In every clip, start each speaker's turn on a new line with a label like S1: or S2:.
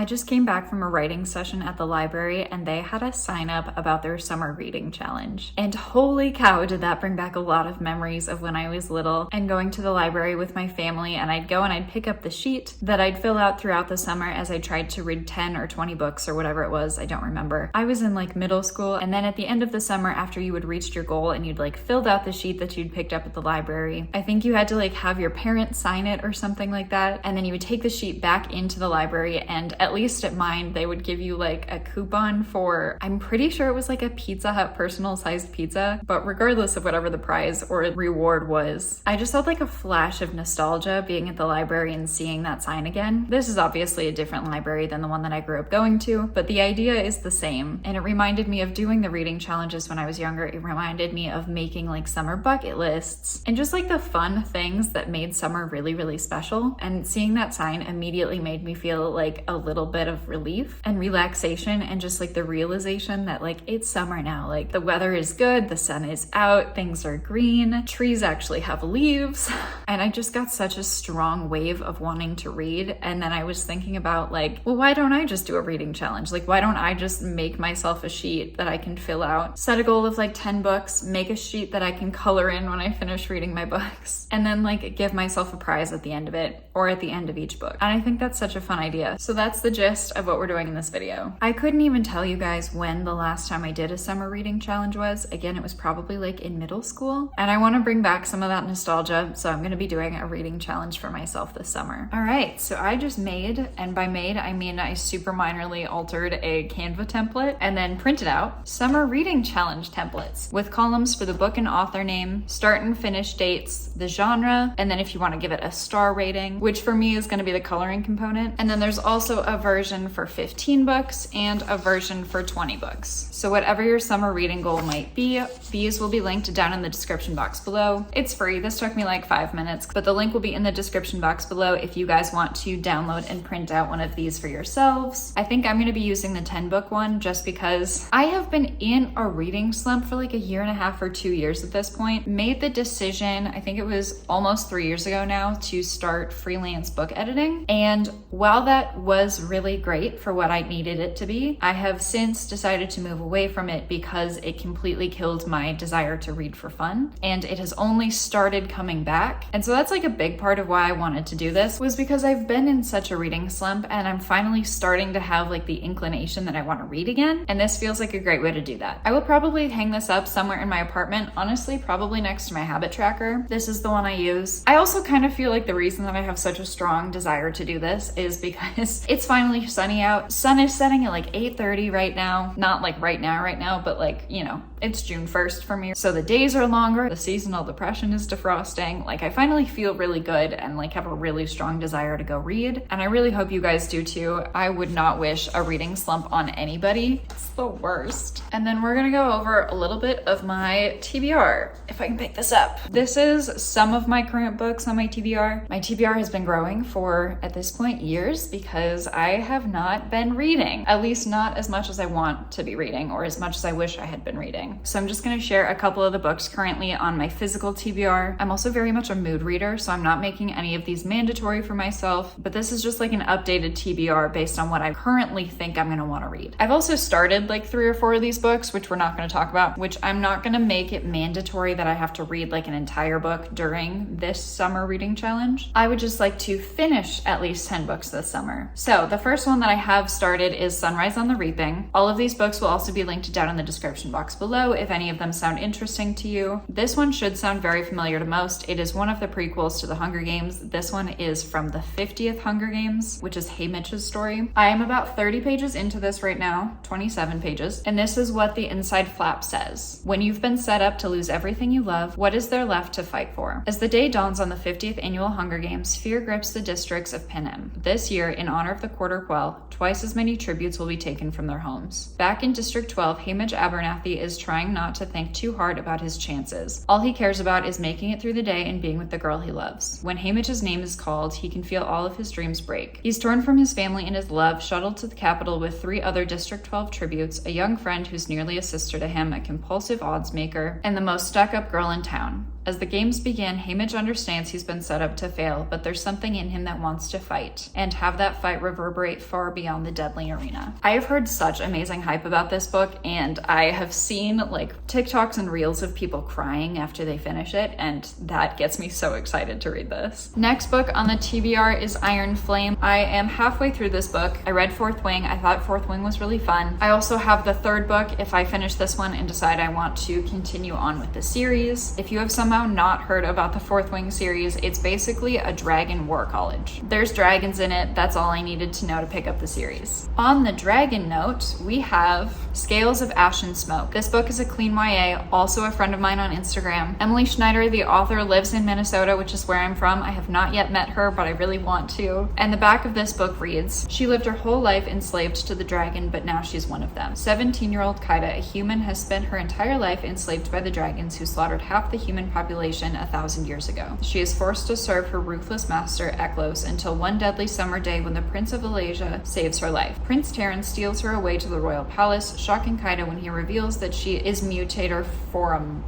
S1: I just came back from a writing session at the library and they had a sign up about their summer reading challenge. And holy cow, did that bring back a lot of memories of when I was little and going to the library with my family, and I'd go and I'd pick up the sheet that I'd fill out throughout the summer as I tried to read 10 or 20 books or whatever it was. I don't remember. I was in like middle school, and then at the end of the summer, after you had reached your goal and you'd like filled out the sheet that you'd picked up at the library, I think you had to like have your parents sign it or something like that, and then you would take the sheet back into the library, and at least at mine they would give you like a coupon for, I'm pretty sure it was like a Pizza Hut personal sized pizza, but regardless of whatever the prize or reward was, I just had like a flash of nostalgia being at the library and seeing that sign again. This is obviously a different library than the one that I grew up going to, but the idea is the same, and it reminded me of doing the reading challenges when I was younger. It reminded me of making like summer bucket lists and just like the fun things that made summer really, really special. And seeing that sign immediately made me feel like a little bit of relief and relaxation, and just like the realization that like it's summer now. Like the weather is good, the sun is out, things are green, trees actually have leaves. And I just got such a strong wave of wanting to read. And then I was thinking about like, well, why don't I just do a reading challenge? Like, why don't I just make myself a sheet that I can fill out, set a goal of like 10 books, make a sheet that I can color in when I finish reading my books, and then like give myself a prize at the end of it or at the end of each book. And I think that's such a fun idea. So that's the gist of what we're doing in this video. I couldn't even tell you guys when the last time I did a summer reading challenge was. Again, it was probably like in middle school, and I want to bring back some of that nostalgia, so I'm going to be doing a reading challenge for myself this summer. All right, so I just made, and by made I mean I super minorly altered a Canva template and then printed out summer reading challenge templates with columns for the book and author name, start and finish dates, the genre, and then if you want to give it a star rating, which for me is going to be the coloring component. And then there's also a version for 15 books and a version for 20 books. So whatever your summer reading goal might be, these will be linked down in the description box below. It's free. This took me like 5 minutes, but the link will be in the description box below if you guys want to download and print out one of these for yourselves. I think I'm going to be using the 10 book one just because I have been in a reading slump for like a year and a half or 2 years at this point. Made the decision, I think it was almost 3 years ago now, to start freelance book editing. And while that was really great for what I needed it to be, I have since decided to move away from it because it completely killed my desire to read for fun. And it has only started coming back. And so that's like a big part of why I wanted to do this, was because I've been in such a reading slump and I'm finally starting to have like the inclination that I want to read again. And this feels like a great way to do that. I will probably hang this up somewhere in my apartment, honestly, probably next to my habit tracker. This is the one I use. I also kind of feel like the reason that I have such a strong desire to do this is because it's finally sunny out. Sun is setting at like 8:30 right now. Not like right now, but like, you know, it's June 1st for me. So the days are longer. The seasonal depression is defrosting. Like I finally feel really good and like have a really strong desire to go read. And I really hope you guys do too. I would not wish a reading slump on anybody. It's the worst. And then we're gonna go over a little bit of my TBR, if I can pick this up. This is some of my current books on my TBR. My TBR has been growing for, at this point, years because I have not been reading, at least not as much as I want to be reading or as much as I wish I had been reading. So I'm just gonna share a couple of the books currently on my physical TBR. I'm also very much a mood reader, so I'm not making any of these mandatory for myself, but this is just like an updated TBR based on what I currently think I'm gonna wanna read. I've also started like 3 or 4 of these books, which we're not gonna talk about, which I'm not gonna make it mandatory that I have to read like an entire book during this summer reading challenge. I would just like to finish at least 10 books this summer. So the first one that I have started is Sunrise on the Reaping. All of these books will also be linked down in the description box below if any of them sound interesting to you. This one should sound very familiar to most. It is one of the prequels to the Hunger Games. This one is from the 50th Hunger Games, which is Haymitch's story. I am about 30 pages into this right now, 27 pages, and this is what the inside flap says. When you've been set up to lose everything you love, what is there left to fight for? As the day dawns on the 50th annual Hunger Games, fear grips the districts of Panem. This year, in honor of the Quarter Quell, twice as many tributes will be taken from their homes. Back in District 12, Haymitch Abernathy is trying not to think too hard about his chances. All he cares about is making it through the day and being with the girl he loves. When Haymitch's name is called, he can feel all of his dreams break. He's torn from his family and his love, shuttled to the capital with 3 other District 12 tributes, a young friend who's nearly a sister to him, a compulsive odds maker, and the most stuck-up girl in town. As the games begin, Haymitch understands he's been set up to fail, but there's something in him that wants to fight, and have that fight reverberate far beyond the deadly arena. I have heard such amazing hype about this book, and I have seen like TikToks and reels of people crying after they finish it, and that gets me so excited to read this. Next book on the TBR is Iron Flame. I am halfway through this book. I read Fourth Wing. I thought Fourth Wing was really fun. I also have the third book if I finish this one and decide I want to continue on with the series. If you have somehow not heard about the Fourth Wing series, it's basically a dragon war college. There's dragons in it. That's all I needed to know to pick up the series. On the dragon note, we have Scales of Ash and Smoke. This book is a clean YA, also a friend of mine on Instagram. Emily Schneider, the author, lives in Minnesota, which is where I'm from. I have not yet met her, but I really want to. And the back of this book reads, she lived her whole life enslaved to the dragon, but now she's one of them. 17-year-old Kaida, a human, has spent her entire life enslaved by the dragons who slaughtered half the human population 1,000 years ago. She is forced to serve her ruthless master, Eklos, until one deadly summer day when the Prince of Alasia saves her life. Prince Terran steals her away to the royal palace, shocking Kaida when he reveals that she is Mutator Formarum.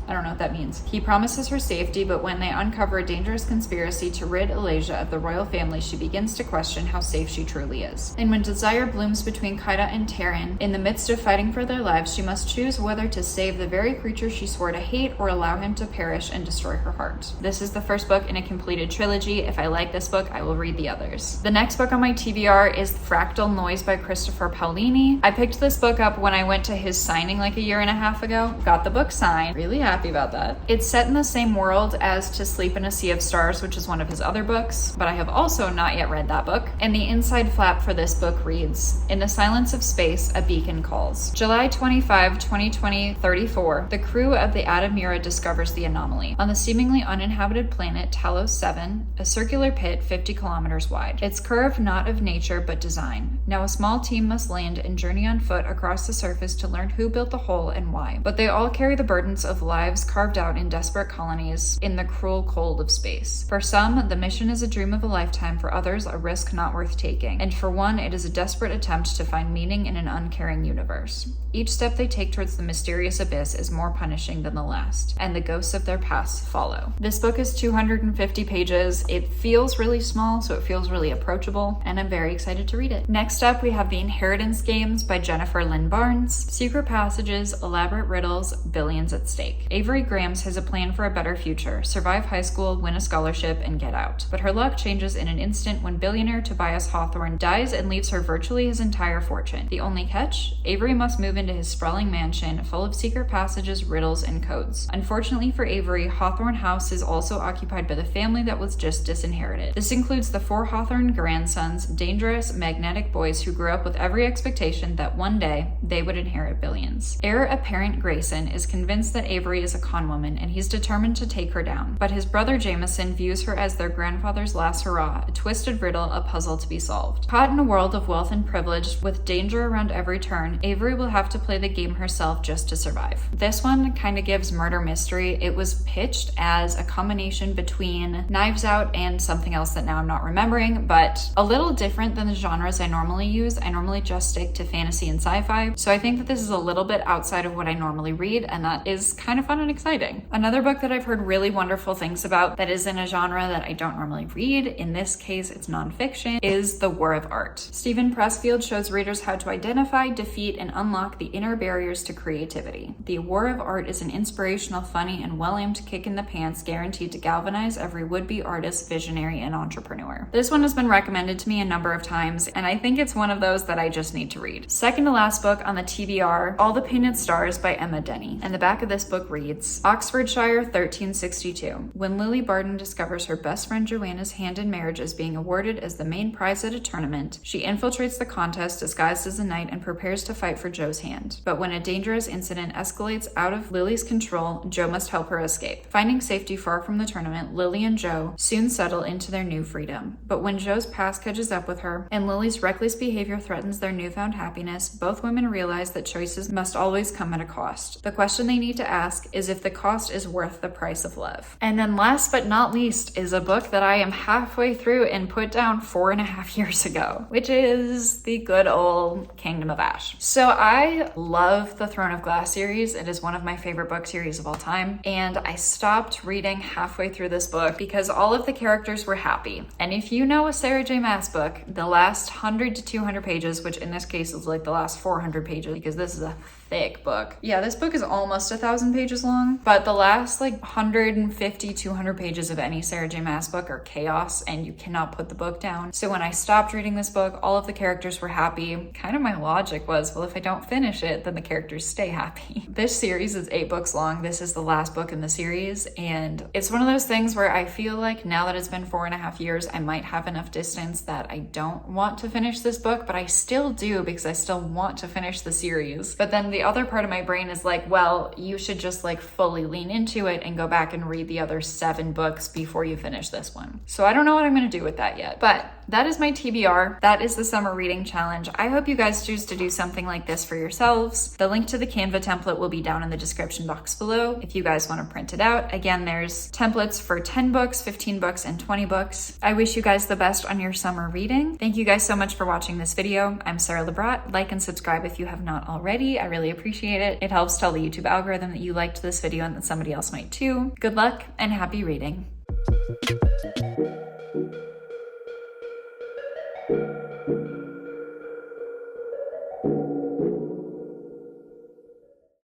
S1: I don't know what that means. He promises her safety, but when they uncover a dangerous conspiracy to rid Alasia of the royal family, she begins to question how safe she truly is. And when desire blooms between Kaida and Terran, in the midst of fighting for their lives, she must choose whether to save the very creature she swore to hate or allow him to perish and destroy her heart. This is the first book in a completed trilogy. If I like this book, I will read the others. The next book on my TBR is Fractal Noise by Christopher Paolini. I picked this book up when I went to his signing like a year and a half ago. Got the book signed. Really happy about that. It's set in the same world as To Sleep in a Sea of Stars, which is one of his other books, but I have also not yet read that book. And the inside flap for this book reads, in the silence of space, a beacon calls. July 25, 2020, 34, the crew of the Adamura discovers the anomaly. On the seemingly uninhabited planet Talos 7, a circular pit 50 kilometers wide. Its curve not of nature but design. Now a small team must land and journey on foot across the surface to learn who built the hole and why. But they all carry the burdens of lives carved out in desperate colonies in the cruel cold of space. For some, the mission is a dream of a lifetime. For others, a risk not worth taking. And for one, it is a desperate attempt to find meaning in an uncaring universe. Each step they take towards the mysterious abyss is more punishing than the last, and the ghosts of their past follow. This book is 250 pages. It feels really small, so it feels really approachable, and I'm very excited to read it. Next up, we have The Inheritance Games by Jennifer Lynn Barnes. Secret passages, elaborate riddles, billions at stake. Avery Grams has a plan for a better future, survive high school, win a scholarship, and get out. But her luck changes in an instant when billionaire Tobias Hawthorne dies and leaves her virtually his entire fortune. The only catch? Avery must move into his sprawling mansion full of secret passages, riddles, and codes. Unfortunately for Avery, Hawthorne House is also occupied by the family that was just disinherited. This includes the 4 Hawthorne grandsons, dangerous, magnetic boys who grew up with every expectation that one day they would inherit billions. Heir apparent Grayson is convinced that Avery is a con woman, and he's determined to take her down. But his brother Jameson views her as their grandfather's last hurrah, a twisted riddle, a puzzle to be solved. Caught in a world of wealth and privilege, with danger around every turn, Avery will have to play the game herself just to survive. This one kind of gives murder mystery. It was pitched as a combination between Knives Out and something else that now I'm not remembering, but a little different than the genres I normally use. I normally just stick to fantasy and sci-fi, so I think that this is a little bit outside of what I normally read, and that is kind of fun and exciting. Another book that I've heard really wonderful things about that is in a genre that I don't normally read, in this case it's nonfiction, is The War of Art. Stephen Pressfield shows readers how to identify, defeat, and unlock the inner barriers to creativity. The War of Art is an inspirational, funny, and well-aimed kick in the pants guaranteed to galvanize every would-be artist, visionary, and entrepreneur. This one has been recommended to me a number of times, and I think it's one of those that I just need to read. Second to last book on the TBR, All the Painted Stars by Emma Denny. And the back of this book reads, Oxfordshire, 1362. When Lily Barden discovers her best friend Joanna's hand in marriage is being awarded as the main prize at a tournament, she infiltrates the contest disguised as a knight and prepares to fight for Joe's hand. But when a dangerous incident escalates out of Lily's control, Joe must help her escape. Finding safety far from the tournament, Lily and Joe soon settle into their new freedom. But when Joe's past catches up with her and Lily's reckless behavior threatens their newfound happiness, both women realize that choices must always come at a cost. The question they need to ask ask is if the cost is worth the price of love. And then last but not least is a book that I am halfway through and put down 4.5 years ago, which is the good old Kingdom of Ash. So I love the Throne of Glass series. It is one of my favorite book series of all time. And I stopped reading halfway through this book because all of the characters were happy. And if you know a Sarah J. Maas book, the last 100 to 200 pages, which in this case is like the last 400 pages because this is a thick book. Yeah, this book is almost 1,000 pages long, but the last like 150, 200 pages of any Sarah J. Maas book are chaos and you cannot put the book down. So when I stopped reading this book, all of the characters were happy. Kind of my logic was, well, if I don't finish it, then the characters stay happy. This series is 8 books long. This is the last book in the series. And it's one of those things where I feel like now that it's been 4.5 years, I might have enough distance that I don't want to finish this book, but I still do because I still want to finish the series. But then the other part of my brain is like, well, you should just like fully lean into it and go back and read the other 7 books before you finish this one. So I don't know what I'm going to do with that yet, but that is my TBR. That is the summer reading challenge. I hope you guys choose to do something like this for yourselves. The link to the Canva template will be down in the description box below if you guys want to print it out. Again, there's templates for 10 books, 15 books, and 20 books. I wish you guys the best on your summer reading. Thank you guys so much for watching this video. I'm Sara Lubratt. Like and subscribe if you have not already. I really appreciate it. It helps tell the YouTube algorithm that you liked this video and that somebody else might too. Good luck and happy reading.